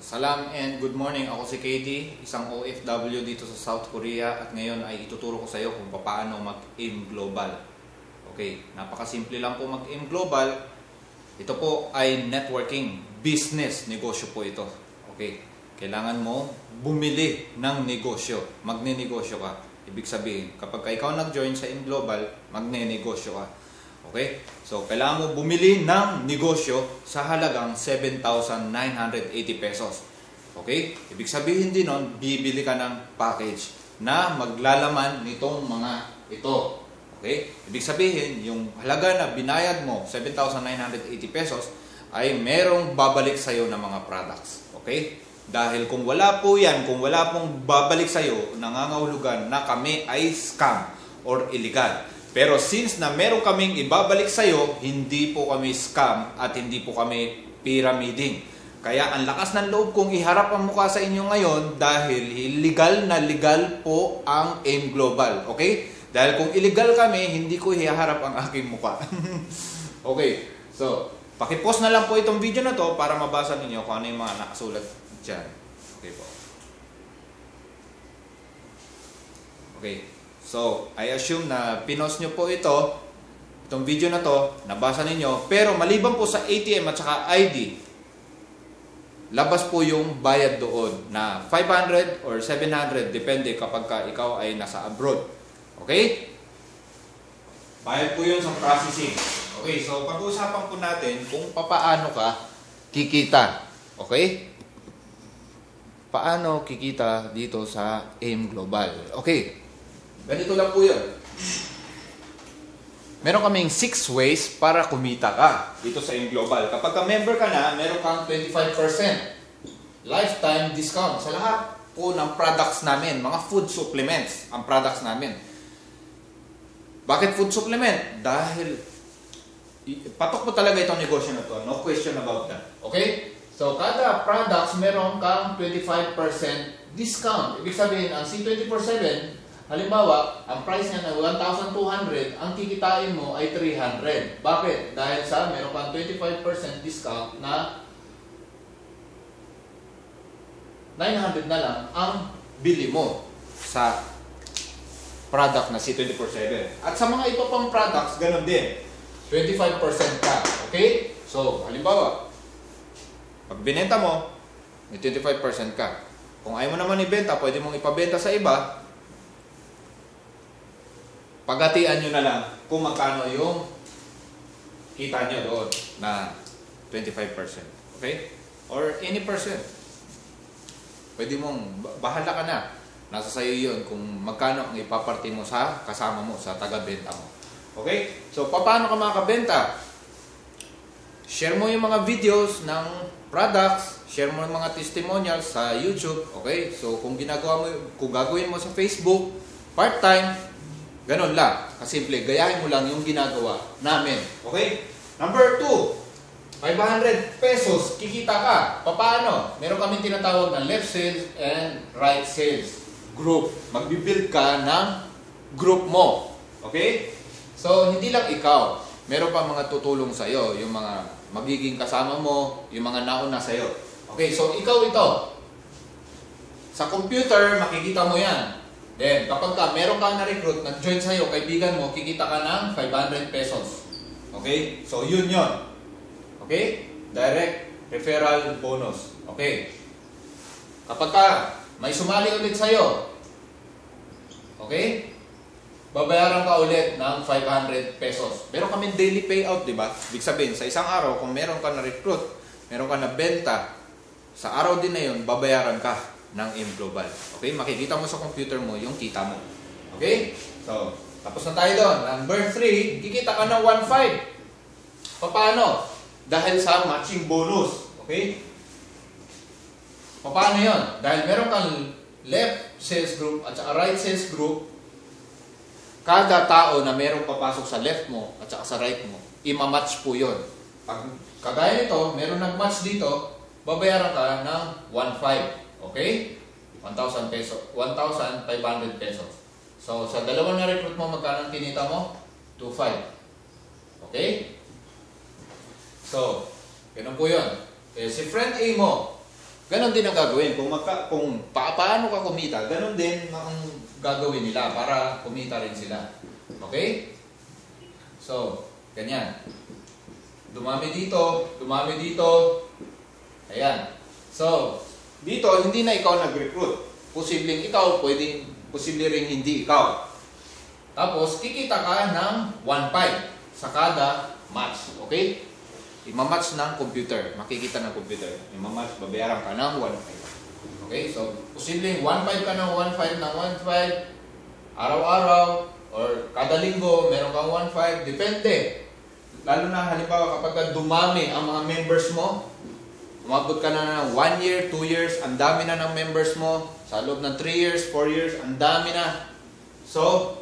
Salam and good morning. Ako si Katie, isang OFW dito sa South Korea at ngayon ay ituturo ko sa iyo kung paano mag-aim global. Okay, napakasimple lang po mag-aim global. Ito po ay networking, business, negosyo po ito. Okay, kailangan mo bumili ng negosyo, magne-negosyo ka. Ibig sabihin, kapag ikaw nag-join sa aim global, magne-negosyo ka. Okay? So, kailangan mo bumili ng negosyo sa halagang 7,980 pesos. Okay? Ibig sabihin din nun, bibili ka ng package na maglalaman nitong mga ito. Okay? Ibig sabihin, yung halaga na binayad mo, 7,980 pesos, ay merong babalik sa'yo ng mga products. Okay? Dahil kung wala po yan, kung wala pong babalik sa'yo, nangangahulugan na kami ay scam or illegal. Pero since na meron kaming ibabalik sa'yo, hindi po kami scam at hindi po kami pyramiding. Kaya ang lakas ng loob kong iharap ang mukha sa inyo ngayon dahil legal na legal po ang AIM Global. Okay? Dahil kung illegal kami, hindi ko iharap ang aking mukha. Okay. So, pakipost na lang po itong video na to para mabasa ninyo kung ano yung mga nakasulat dyan. Okay po. Okay. So, I assume na pinost nyo po itong video na to, nabasa ninyo. Pero maliban po sa ATM at saka ID, labas po yung bayad doon na 500 or 700, depende kapag ikaw ay nasa abroad. Okay? Bayad po yun sa processing. Okay, so pag-uusapan po natin kung paano ka kikita. Okay? Paano kikita dito sa AIM Global. Okay. Ganito lang po yun. Meron kaming 6 ways para kumita ka dito sa AIM Global. Kapag ka-member ka na, meron kang 25% lifetime discount sa lahat po ng products namin. Mga food supplements ang products namin. Bakit food supplement? Dahil patok po talaga itong negosyo na to. No question about that. Okay? So, kada products meron kang 25% discount. Ibig sabihin, ang C24/7, halimbawa, ang price niya na 1,200, ang kikitain mo ay 300. Bakit? Dahil sa meron kang 25% discount na 900 na lang ang bili mo sa product na C24/7. At sa mga iba pang products, ganun din. 25% ka. Okay? So, halimbawa, pag binenta mo, may 25% ka. Kung ayaw mo naman ibenta, pwede mong ipabenta sa iba. Paghatian nyo na lang kung magkano yung kita nyo doon na 25%. Okay? Or any percent. Pwede mong, bahala ka na. Nasa sayo yun kung magkano ang ipaparty mo sa kasama mo, sa taga-benta mo. Okay? So, paano ka makakabenta? Share mo yung mga videos ng products, share mo yung mga testimonials sa YouTube. Okay? So, kung gagawin mo sa Facebook, part-time, ganon lang. Kasimple, gayahin mo lang yung ginagawa namin. Okay? Number 2, 500 pesos, kikita ka. Paano? Meron kami tinatawag na left sales and right sales group. Magbibuild ka ng group mo. Okay? So, hindi lang ikaw. Meron pa mga tutulong sa'yo. Yung mga magiging kasama mo, yung mga nauna sa'yo. Okay, so ikaw ito. Sa computer, makikita mo yan. Then, kapag meron kang na-recruit, nag-join sa'yo, kaibigan mo, kikita ka ng 500 pesos. Okay? So, yun yun. Okay? Direct referral bonus. Okay? Kapag may sumali ulit sa'yo, okay? Babayaran ka ulit ng 500 pesos. Meron kami daily payout, di ba? Ibig sabihin, sa isang araw, kung meron ka na-recruit, meron ka na-benta, sa araw din na yun, babayaran ka ng AIM Global. Okay? Makikita mo sa computer mo yung kita mo. Okay? So, tapos na tayo doon. Number 3, kikita ka ng 1.5. Paano? Dahil sa matching bonus. Okay? Paano yun? Dahil meron kang left sales group at saka right sales group, kada tao na merong papasok sa left mo at saka sa right mo, ima-match po yun. Pag kagaya nito, meron nag-match dito, babayaran ka ng 1.5. Okay? 1,000 pesos. 1,500 pesos. So, sa dalawang na-recruit mo, magkano tinita mo? 2,500. Okay? So, ganun po yun. Eh, si friend A mo, Ganon din ang gagawin. Kung paano ka kumita, ganon din ang gagawin nila para kumita rin sila. Okay? So, ganyan. Dumami dito, dumami dito. Ayan. So, dito, hindi na ikaw nag-recruit. Posibleng ikaw, posible rin hindi ikaw. Tapos, kikita ka ng 1.5 sa kada match. Okay? Imamatch ng computer. Makikita ng computer. Imamatch, babayaran ka ng 1.5. Okay? So, posibleng 1.5 ka ng 1.5 ng 1.5. Araw-araw, or kada linggo, meron kang 1.5. Depende. Lalo na halimbawa kapag dumami ang mga members mo, umabot ka na ng 1 year, 2 years, ang dami na ng members mo. Sa loob ng 3 years, 4 years, ang dami na. So,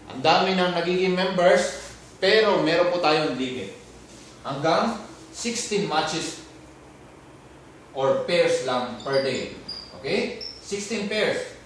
ang dami na nagiging members, pero meron po tayong limit. Hanggang 16 matches or pairs lang per day. Okay? 16 pairs.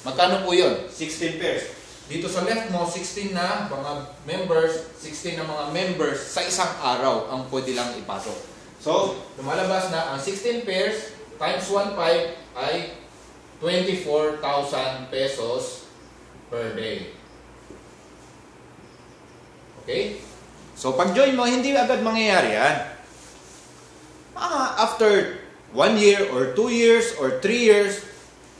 Magkano po yun? 16 pairs. Dito sa left mo, 16 na mga members, 16 na mga members sa isang araw ang pwede lang ipasok. So, lumalabas na ang 16 pairs times 1.5 ay 24,000 pesos per day. Okay? So, pag join mo, hindi agad mangyayari yan. After 1 year or 2 years or 3 years,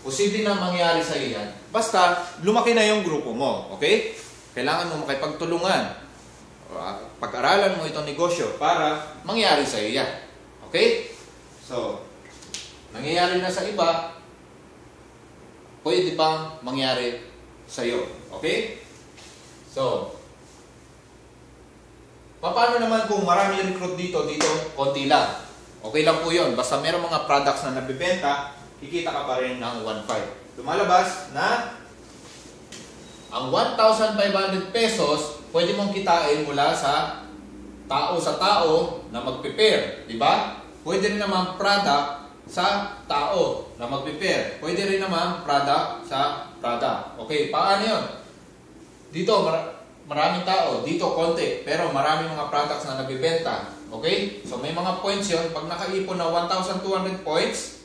posible na mangyari sa iyo yan. Basta, lumaki na yung grupo mo. Okay? Kailangan mo makipagtulungan. Pag-aralan mo itong negosyo para mangyari sa iyo yan. Okay? So, nangyayari na sa iba, pwede pang mangyari sa iyo. Okay? So, paano naman kung marami recruit dito, konti lang. Okay lang po yun. Basta meron mga products na nabibenta, kikita ka pa rin ng 1.5. Lumalabas na ang 1,500 pesos, pwede mong kitain mula sa tao na magpe-pair. Diba? Pwede rin naman product sa tao na magpe-pair. Pwede rin naman product sa product. Okay, paano yun? Dito, maraming tao. Dito, konti. Pero maraming mga products na nabibenta. Okay? So, may mga points yun. Pag nakaipon na 1,200 points,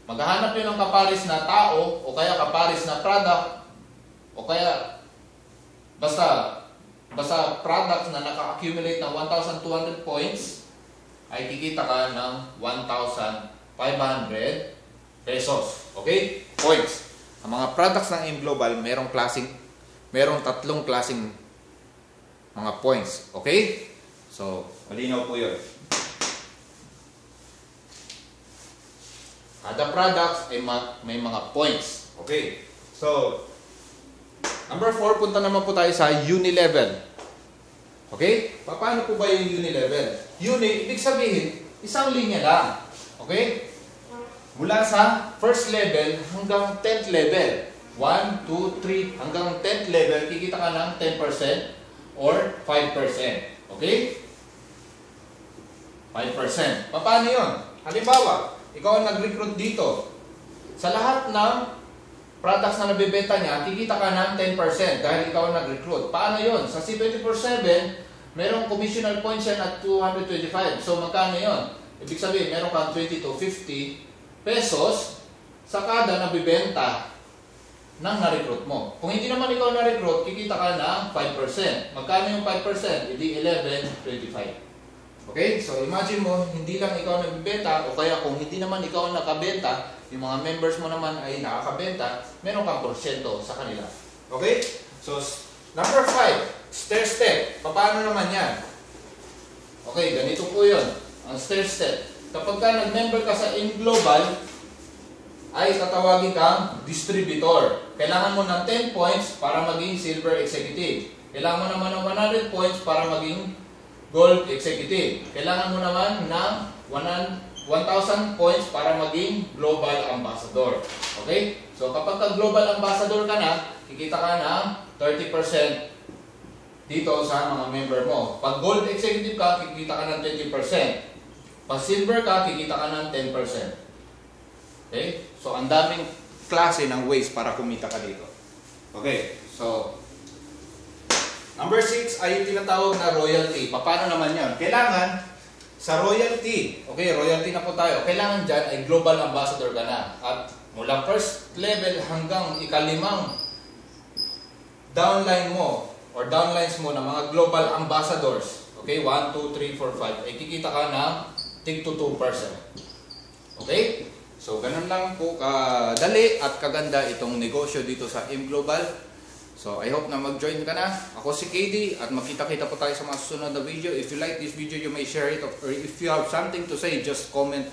maghahanap yun ng kaparis na tao o kaya kaparis na product o kaya basta products na naka-accumulate ng 1,200 points ay kikita ka ng 1,500 pesos. Okay? Points. Ang mga products ng M-Global, merong tatlong klaseng mga points. Okay? So, malinaw po yun. Kada products ay may mga points. Okay. So, number 4, punta naman po tayo sa Unilevel. Okay? Paano po ba yung Unilevel? Uni, ibig sabihin, isang linya lang. Okay? Mula sa first level hanggang 10th level. 1, 2, 3, hanggang 10th level, kikita ka ng 10% or 5%. Okay? 5%. Paano yun? Halimbawa, ikaw ang nag-recruit dito. Sa lahat ng products na nabibenta niya, kikita ka ng 10% dahil ikaw ang nag-recruit. Paano yun? Sa C24/7, merong commissional points yan at 225. So, magkano yun? Ibig sabihin, meron kang 20 to 50 pesos sa kada nabibenta ng na-recruit mo. Kung hindi naman ikaw na-recruit, kikita ka ng 5%. Magkano yung 5%? Hindi 11.25. Okay? So, imagine mo, hindi lang ikaw nagbibenta o kaya kung hindi naman ikaw nakabenta, yung mga members mo naman ay nakakabenta, meron kang porsyento sa kanila. Okay? So, number 5, stair step. Paano naman yan? Okay, ganito po yun. Ang stair step. Kapag ka nag-member ka sa M-Global, ay tatawagin kang distributor. Kailangan mo ng 10 points para maging silver executive. Kailangan mo naman ng 100 points para maging gold executive. Kailangan mo naman ng 1,000 points para maging global ambassador. Okay? So, kapag ka-global ambassador ka na, kikita ka ng 30% dito sa mga member mo. Pag gold executive ka, kikita ka ng 20%. Pag silver ka, kikita ka ng 10%. Okay? So, ang daming klase ng ways para kumita ka dito. Okay? So, number 6 ay tinatawag na royalty. Paano naman yan? Kailangan, sa royalty. Okay, royalty na po tayo. Kailangan dyan ay global ambassador ka na. At mula first level hanggang ikalimang downline mo or downlines mo ng mga global ambassadors. Okay, 1, 2, 3, 4, 5. Ay kikita ka ng tig to 2%. Okay? So, ganun lang po kadali at kaganda itong negosyo dito sa M Global. So, I hope na mag-join ka na. Ako si KD at magkita-kita po tayo sa mga susunod na video. If you like this video, you may share it. Or if you have something to say, just comment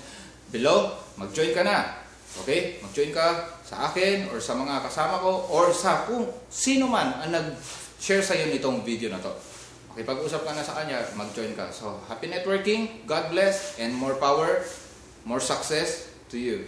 below. Mag-join ka na. Okay? Mag-join ka sa akin or sa mga kasama ko or sa kung sino man ang nag-share sa iyo nitong video na to. Okay, pag-usap ka na sa kanya, mag-join ka. So, happy networking, God bless, and more power, more success to you.